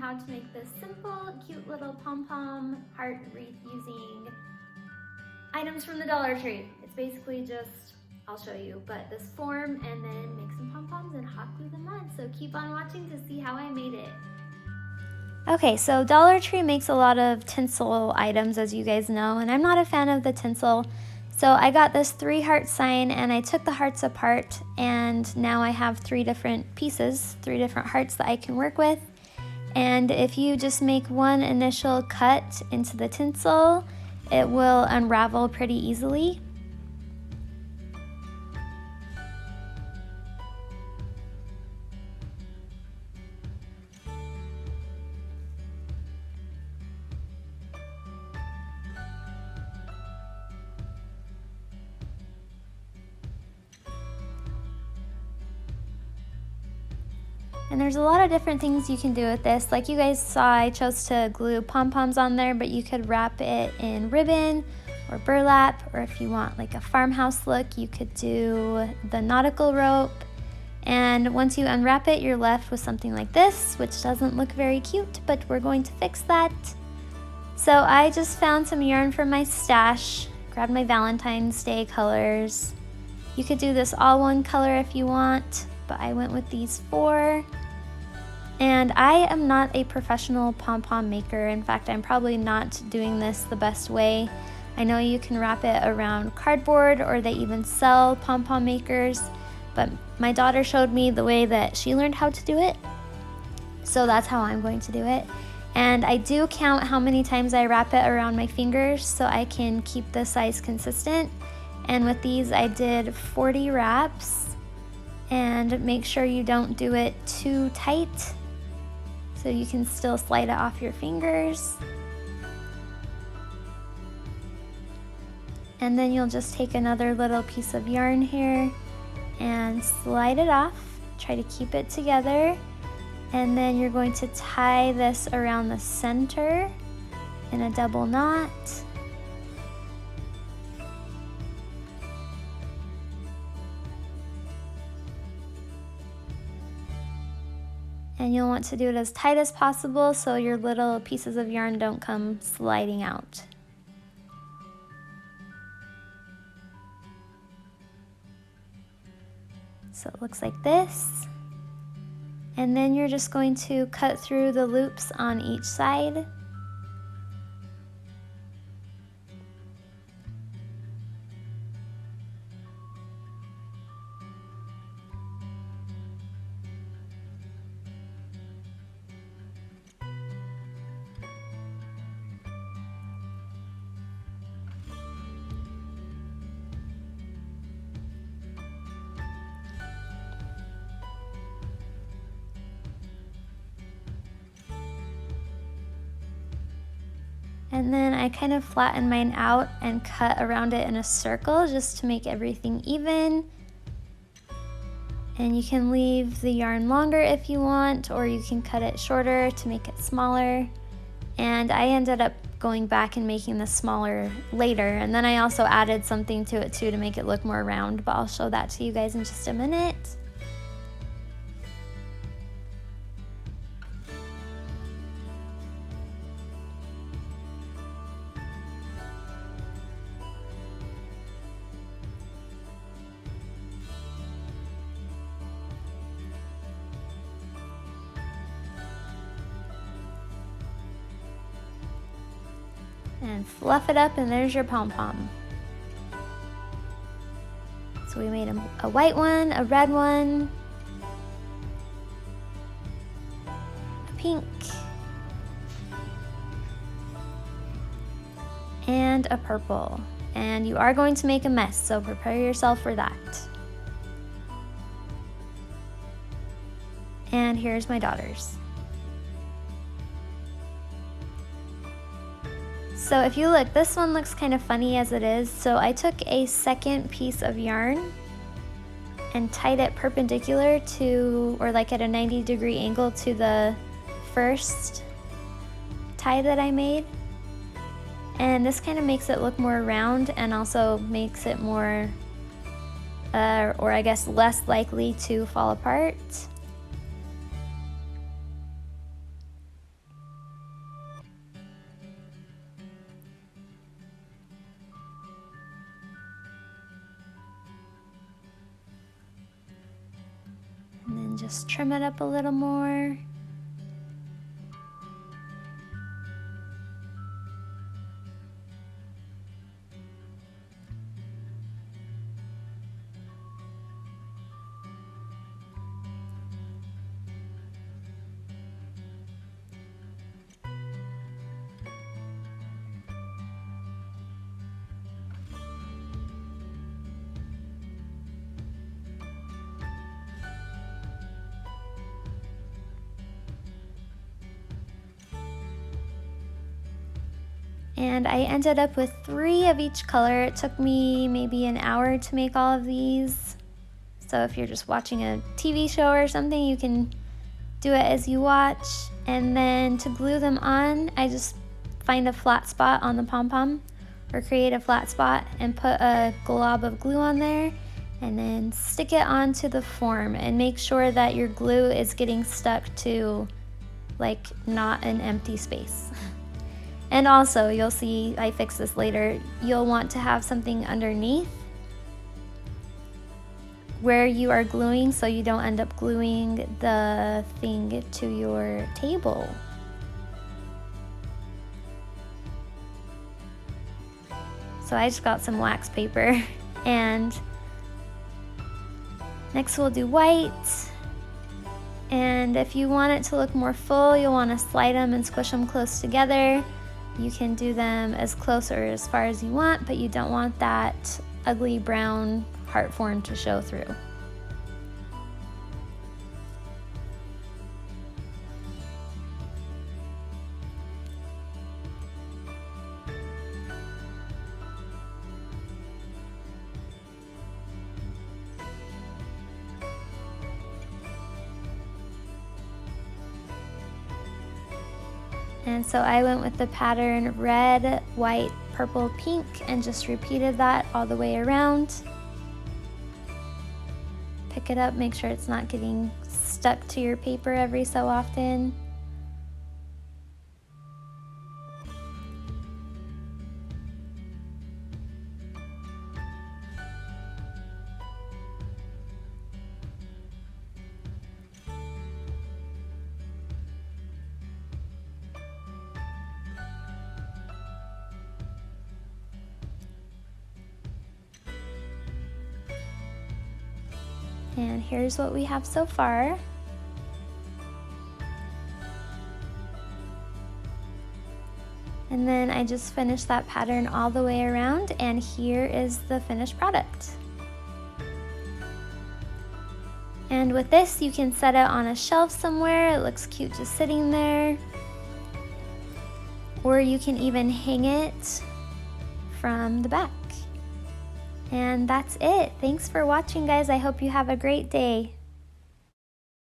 how to make this simple, cute little pom-pom heart wreath using items from the Dollar Tree. It's basically just, I'll show you, but this form and then make some pom-poms and hot glue them on. So keep on watching to see how I made it. Okay, so Dollar Tree makes a lot of tinsel items, as you guys know, and I'm not a fan of the tinsel. So I got this 3 heart sign and I took the hearts apart, and now I have 3 different pieces, 3 different hearts that I can work with. And if you just make one initial cut into the tinsel, it will unravel pretty easily. And there's a lot of different things you can do with this. Like you guys saw, I chose to glue pom-poms on there, but you could wrap it in ribbon or burlap, or if you want like a farmhouse look, you could do the nautical rope. And once you unwrap it, you're left with something like this, which doesn't look very cute, but we're going to fix that. So I just found some yarn from my stash, grabbed my Valentine's Day colors. You could do this all one color if you want, but I went with these 4. And I am not a professional pom-pom maker. In fact, I'm probably not doing this the best way. I know you can wrap it around cardboard, or they even sell pom-pom makers, but my daughter showed me the way that she learned how to do it. So that's how I'm going to do it. And I do count how many times I wrap it around my fingers so I can keep the size consistent. And with these, I did 40 wraps. And make sure you don't do it too tight, so you can still slide it off your fingers. And then you'll just take another little piece of yarn here and slide it off. Try to keep it together. And then you're going to tie this around the center in a double knot. And you'll want to do it as tight as possible so your little pieces of yarn don't come sliding out. So it looks like this. And then you're just going to cut through the loops on each side. And then I kind of flatten mine out and cut around it in a circle just to make everything even. And you can leave the yarn longer if you want, or you can cut it shorter to make it smaller. And I ended up going back and making this smaller later. And then I also added something to it too to make it look more round, but I'll show that to you guys in just a minute. And fluff it up, and there's your pom-pom. So we made a white one, a red one, a pink, and a purple. And you are going to make a mess, so prepare yourself for that. And here's my daughter's. So if you look, this one looks kind of funny as it is. So I took a second piece of yarn and tied it perpendicular to, or like at a 90-degree angle to the first tie that I made. And this kind of makes it look more round and also makes it more, or I guess less likely to fall apart. And just trim it up a little more. And I ended up with 3 of each color. It took me maybe an hour to make all of these. So if you're just watching a TV show or something, you can do it as you watch. And then to glue them on, I just find a flat spot on the pom-pom or create a flat spot and put a glob of glue on there and then stick it onto the form and make sure that your glue is getting stuck to like not an empty space. And also, you'll see, I fix this later, you'll want to have something underneath where you are gluing so you don't end up gluing the thing to your table. So I just got some wax paper, and next we'll do white. And if you want it to look more full, you'll want to slide them and squish them close together. You can do them as close or as far as you want, but you don't want that ugly brown heart form to show through. And so I went with the pattern red, white, purple, pink, and just repeated that all the way around. Pick it up, make sure it's not getting stuck to your paper every so often. And here's what we have so far. And then I just finished that pattern all the way around, and here is the finished product. And with this, you can set it on a shelf somewhere. It looks cute just sitting there. Or you can even hang it from the back. And that's it. Thanks for watching, guys. I hope you have a great day.